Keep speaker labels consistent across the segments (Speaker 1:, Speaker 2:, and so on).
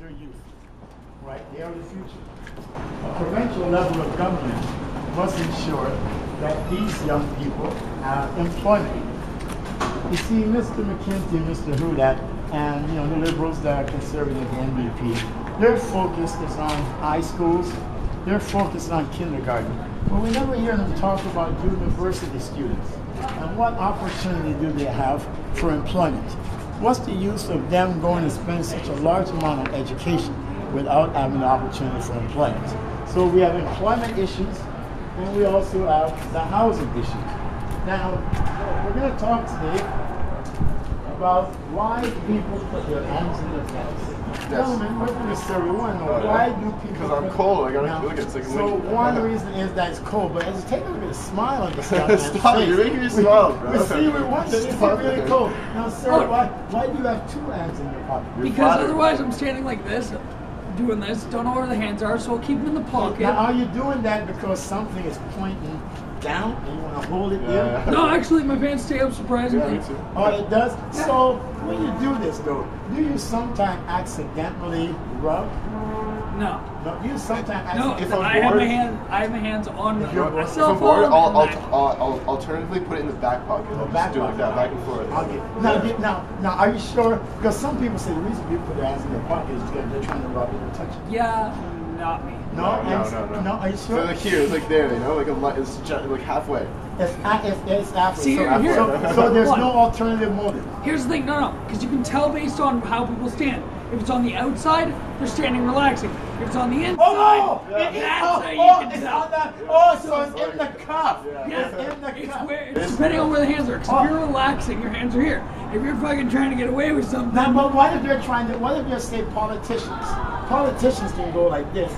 Speaker 1: your youth, right? They are the future. A provincial level of government must ensure that these young people have employment. You see, Mr. McKenty, Mr. Hudak, and the liberals that are conservative, the NDP, their focus is on high schools, their focus is on kindergarten. But we never hear them talk about university students and what opportunity do they have for employment. What's the use of them going to spend such a large amount on education without having the opportunity for employment? So we have employment issues, and we also have the housing issues. Now, we're going to talk today about why people put their hands in their pockets. Gentlemen, we're going to serve you. Want to know why do people?
Speaker 2: Because I'm cold. I gotta look at it.
Speaker 1: So one reason is that it's cold, but as you take a look at the smile on this young man's
Speaker 2: Stop!
Speaker 1: face,
Speaker 2: You're making me smile, bro.
Speaker 1: We see, we wonder, is it really cold? Now, sir, why do you have two hands in your pocket?
Speaker 3: Because otherwise I'm standing like this, doing this, don't know where the hands are, so I'll keep them in the pocket.
Speaker 1: Now, are you doing that because something is pointing down and you want to hold it there?
Speaker 3: No, actually, my pants stay up surprisingly.
Speaker 2: Yeah, me too.
Speaker 1: Oh, it does? Yeah. So, when you do this, though, do you sometimes accidentally rub?
Speaker 3: No.
Speaker 1: No, you sometimes
Speaker 3: No,
Speaker 1: accidentally...
Speaker 3: I have my hands on my cell
Speaker 2: If I'm bored,
Speaker 3: phone.
Speaker 2: I'll alternatively put it in the back pocket.
Speaker 1: Back
Speaker 2: do it like that, back and forth.
Speaker 1: Now, are you sure? Because some people say the reason people put their hands in their pocket is because they're trying to rub it or touch it.
Speaker 3: Yeah, not me.
Speaker 1: No. No, are you sure?
Speaker 2: So like here, it's like there, it's like halfway.
Speaker 1: It's halfway.
Speaker 3: See,
Speaker 1: So there's no alternative motive.
Speaker 3: Here's the thing, no, because you can tell based on how people stand. If it's on the outside, they're standing relaxing. If it's on the inside, that's how you can tell.
Speaker 1: So it's in the cuff.
Speaker 3: Yeah.
Speaker 1: It's in the cuff.
Speaker 3: It's depending on where the hands are. Because if you're relaxing, your hands are here. If you're fucking trying to get away with something.
Speaker 1: Now, but what if they're say politicians? Politicians can go like this.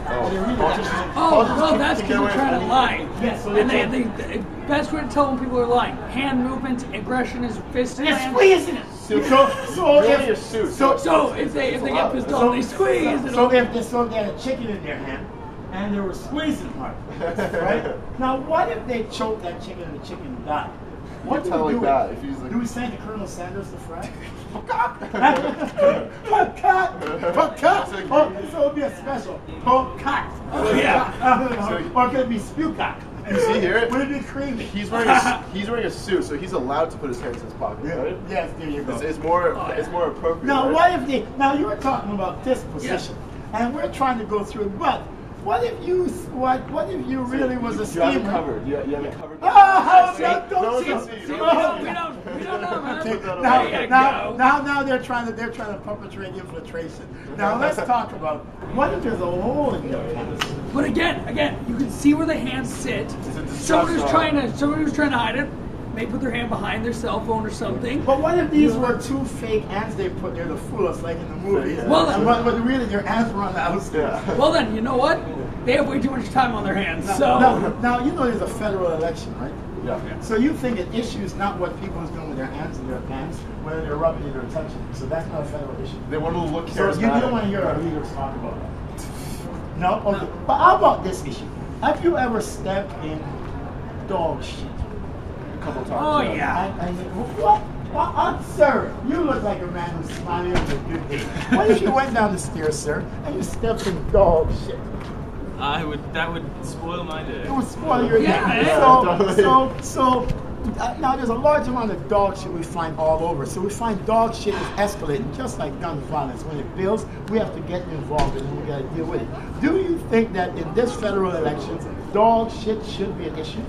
Speaker 3: No, that's because they're trying to lie.
Speaker 1: Yes.
Speaker 3: And the best way to tell when people are lying, hand movements, aggression is fist
Speaker 1: They're
Speaker 3: hands.
Speaker 1: squeezing it. So
Speaker 3: if they get pissed off, they squeeze.
Speaker 1: So if they had a chicken in their hand and they were squeezing hard, right? Now, what if they choke that chicken and the chicken died? What do we do? Do we send to Colonel Sanders to fry? So it'll be a special.
Speaker 3: Oh, yeah.
Speaker 1: Or could it be spewcock?
Speaker 2: You see here?
Speaker 1: Would it be creamy?
Speaker 2: He's wearing a suit, so he's allowed to put his hands in his pocket, right?
Speaker 1: Yes, there you go.
Speaker 2: It's more appropriate.
Speaker 1: Now,
Speaker 2: right?
Speaker 1: Now you were talking about this position, and we're trying to go through it, but what if you really was a schemer?
Speaker 2: You have it covered. You have it covered.
Speaker 1: Don't see.
Speaker 3: We don't know, man.
Speaker 1: Now they're trying to perpetrate infiltration. Now let's talk about what if there's a hole in your pants?
Speaker 3: But again, you can see where the hands sit. Someone who's trying to hide it may put their hand behind their cell phone or something.
Speaker 1: But what if these were two fake hands they put there to fool us, like in the movies?
Speaker 3: Well,
Speaker 1: but really their hands were on the outside.
Speaker 2: Yeah.
Speaker 3: Well then, you know what? They have way too much time on their hands.
Speaker 1: Now you know there's a federal election, right?
Speaker 2: Yeah.
Speaker 1: So you think an issue is not what people are doing with their hands in their pants, whether they're rubbing it or touching it. So that's not a federal issue.
Speaker 2: They want to look
Speaker 1: So you don't want to hear our leaders talk about that. No? Okay. But how about this issue? Have you ever stepped in dog shit?
Speaker 2: A couple times.
Speaker 3: Oh yeah.
Speaker 1: What? Sir, you look like a man who's smiling on a good day. What if you went down the stairs, sir, and you stepped in dog shit?
Speaker 4: That would spoil my day.
Speaker 1: It would spoil your day. Now there's a large amount of dog shit we find all over. So we find dog shit is escalating, just like gun violence. When it builds, we have to get involved and we got to deal with it. Do you think that in this federal election, dog shit should be an issue?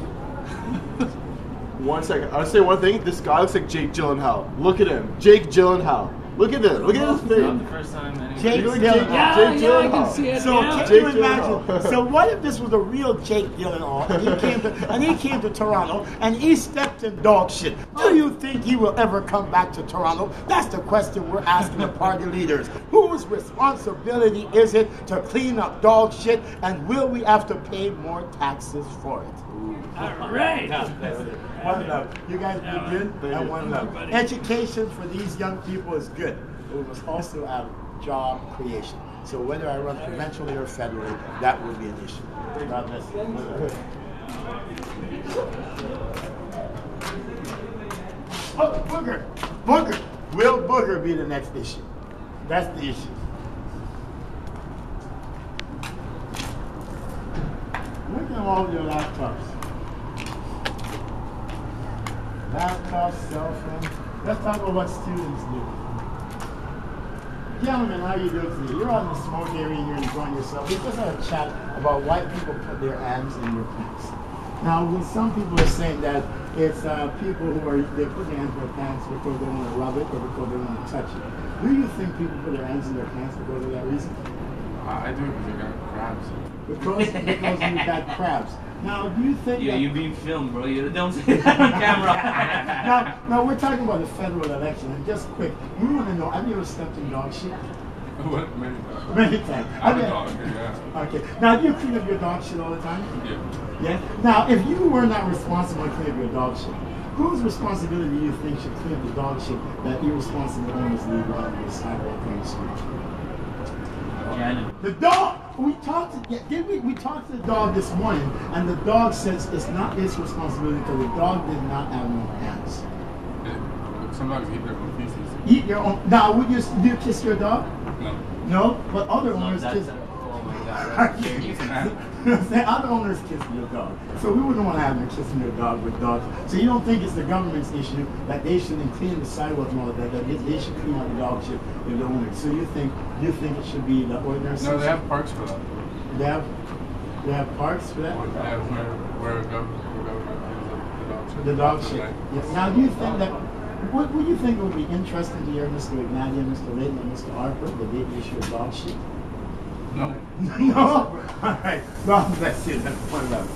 Speaker 2: 1 second. I'll say one thing. This guy looks like Jake Gyllenhaal. Look at him. Jake Gyllenhaal. Look at this. Look at his face.
Speaker 4: Not the first time anyone.
Speaker 1: Jake
Speaker 3: I can see it.
Speaker 1: So
Speaker 3: Yeah.
Speaker 1: can you imagine? So what if this was a real Jake Gyllenhaal and he came to Toronto and he stepped in dog shit? Do you think he will ever come back to Toronto? That's the question we're asking the party leaders. Whose responsibility is it to clean up dog shit, and will we have to pay more taxes for it?
Speaker 3: All right.
Speaker 1: One love. You guys be good, and one love. Education for these young people is good, but we must also have job creation. So whether I run provincially or federally, that would be an issue. God bless you. Oh, Booger. Will Booger be the next issue? That's the issue. Look at all your laptops. Laptops, cell phone. Let's talk about what students do. Gentlemen, how you doing today? You're on the smoke area here enjoying yourself. We just had a chat about why people put their hands in their pants. Now, some people are saying that it's people who are, they put their hands in their pants because they want to rub it or because they want to touch it. Do you think people put their hands in their pants because of that reason?
Speaker 5: I do because they got crabs.
Speaker 1: Because you got crabs. Now, do you think
Speaker 4: Yeah,
Speaker 1: that...
Speaker 4: you're being filmed, bro. You don't say that on camera.
Speaker 1: now, we're talking about the federal election, and just quick, we want to know, have you ever stepped in dog shit?
Speaker 5: What? Many times.
Speaker 1: Many times.
Speaker 5: I have a dog, yeah.
Speaker 1: Okay. Now, do you clean up your dog shit all the time?
Speaker 5: Yeah.
Speaker 1: Yeah? Now, if you were not responsible to clean up your dog shit, whose responsibility do you think should clean up the dog shit that irresponsible owners leave on the sidewalk on the street?
Speaker 4: Yeah,
Speaker 1: The dog! We talked to the dog this morning, and the dog says it's not its responsibility because the dog did not have no hands.
Speaker 5: Sometimes eat their own feces.
Speaker 1: Eat your own. Now, do you kiss your dog?
Speaker 5: No.
Speaker 1: No? But other owners kiss.
Speaker 4: Oh my god.
Speaker 1: Other owners kiss your dog. So we wouldn't want to have them kissing your dog with dogs. So you don't think it's the government's issue that they shouldn't clean the sidewalk and all of that they should clean out the dog shit if the owners. So you think it should be the ordinary
Speaker 5: No, they have parks for that.
Speaker 1: They have parks for that?
Speaker 5: Yeah, where government cleans
Speaker 1: The dog shit. Yes. Now do you think that what would you think would be interesting to hear Mr. Ignati, Mr. Layton, and Mr. Harper, the big issue of dog shit?
Speaker 5: No.
Speaker 1: No? All right. God bless you. That's one love.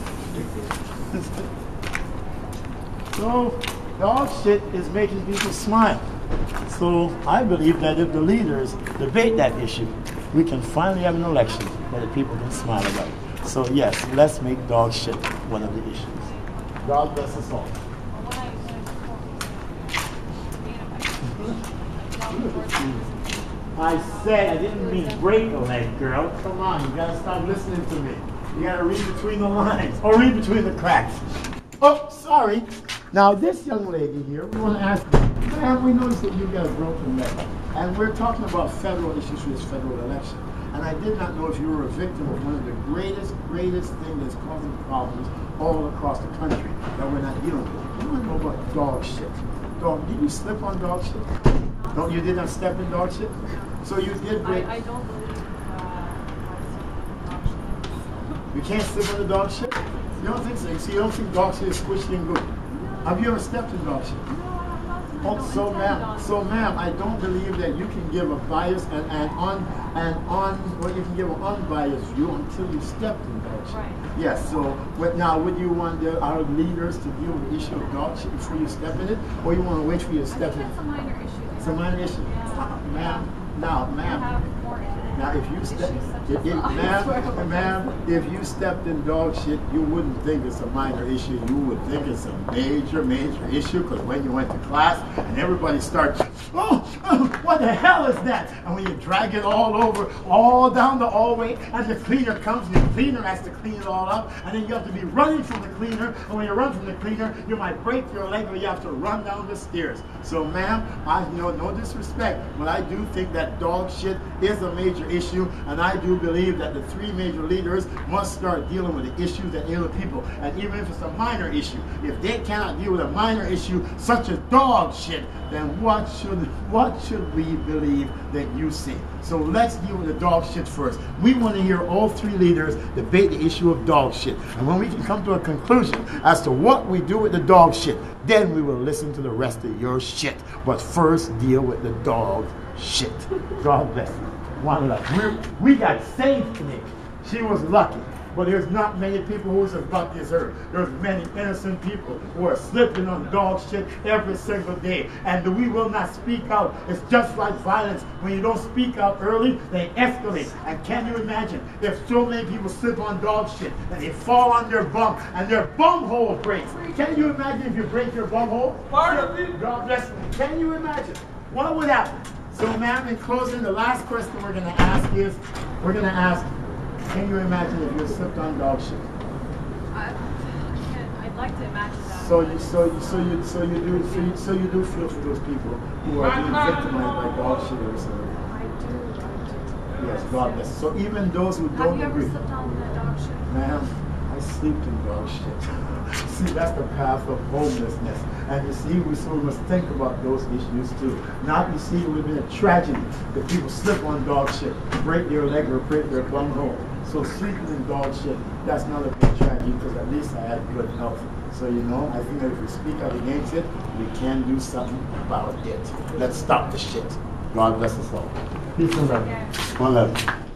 Speaker 1: So, dog shit is making people smile. So, I believe that if the leaders debate that issue, we can finally have an election that the people can smile about. So, yes, let's make dog shit one of the issues. God bless us all. I said I didn't mean break a leg, girl. Come on, you gotta stop listening to me. You gotta read between the lines, or read between the cracks. Oh, sorry. Now this young lady here, we want to ask, ma'am, we noticed that you got a broken leg, and we're talking about federal issues for this federal election. And I did not know if you were a victim of one of the greatest thing that's causing problems all across the country that we're not dealing with. You want to know about dog shit? Dog? Did you slip on dog shit? No, you did not step in dog shit? So you did break.
Speaker 6: I don't believe dog shit.
Speaker 1: You can't slip on the dog shit? You don't think so? You see, you don't think dog shit is squishy and good. Have you ever stepped in dog shit? Oh, so ma'am, I don't believe that you can give a biased and you can give an unbiased view until you stepped in dog shit.
Speaker 6: Right.
Speaker 1: Yes. So, now would you want our leaders to deal with the issue of dog shit before you step in it, or you want to wait for you to step in it?
Speaker 6: It's a minor issue.
Speaker 1: It's a minor issue,
Speaker 6: Yeah.
Speaker 1: ma'am. Now, if you step, ma'am, if you stepped in dog shit, you wouldn't think it's a minor issue. You would think it's a major issue. Because when you went to class and everybody starts, oh, what the hell is that? And when you drag it all over, all down the hallway, and the cleaner comes, and the cleaner has to clean it all up, and then you have to be running from the cleaner. And when you run from the cleaner, you might break your leg, or you have to run down the stairs. So, ma'am, I know no disrespect, but I do think that dog shit is a major issue, and I do believe that the three major leaders must start dealing with the issues that ail the people. And even if it's a minor issue, if they cannot deal with a minor issue such as dog shit, then what should we believe that you say? So let's deal with the dog shit first. We want to hear all three leaders debate the issue of dog shit. And when we can come to a conclusion as to what we do with the dog shit, then we will listen to the rest of your shit. But first, deal with the dog shit. God bless you. One love. We got saved today. She was lucky. But there's not many people who's as lucky as her. There's many innocent people who are slipping on dog shit every single day. And we will not speak out. It's just like violence. When you don't speak out early, they escalate. And can you imagine if so many people slip on dog shit and they fall on their bum and their bum hole breaks? Can you imagine if you break your bum hole? God bless you. Can you imagine? What would happen? So, ma'am, in closing, the last question we're going to ask is, can you imagine if you slipped on dog shit?
Speaker 6: I'd like to imagine that.
Speaker 1: So you do feel for those people who are being victimized by dog shit or something.
Speaker 6: I do.
Speaker 1: Yes, God bless. So even those who don't
Speaker 6: Have you ever
Speaker 1: agree.
Speaker 6: slipped on the dog shit?
Speaker 1: Ma'am, I sleeping dog shit. See, that's the path of homelessness. And you see, we must think about those issues too. Not, you see, it would have been a tragedy if people slip on dog shit, break their leg or break their bumhole. So sleeping in dog shit, that's not a big tragedy because at least I had good health. So, you know, I think that if we speak out against it, we can do something about it. Let's stop the shit. God bless us all. Peace and love. One love.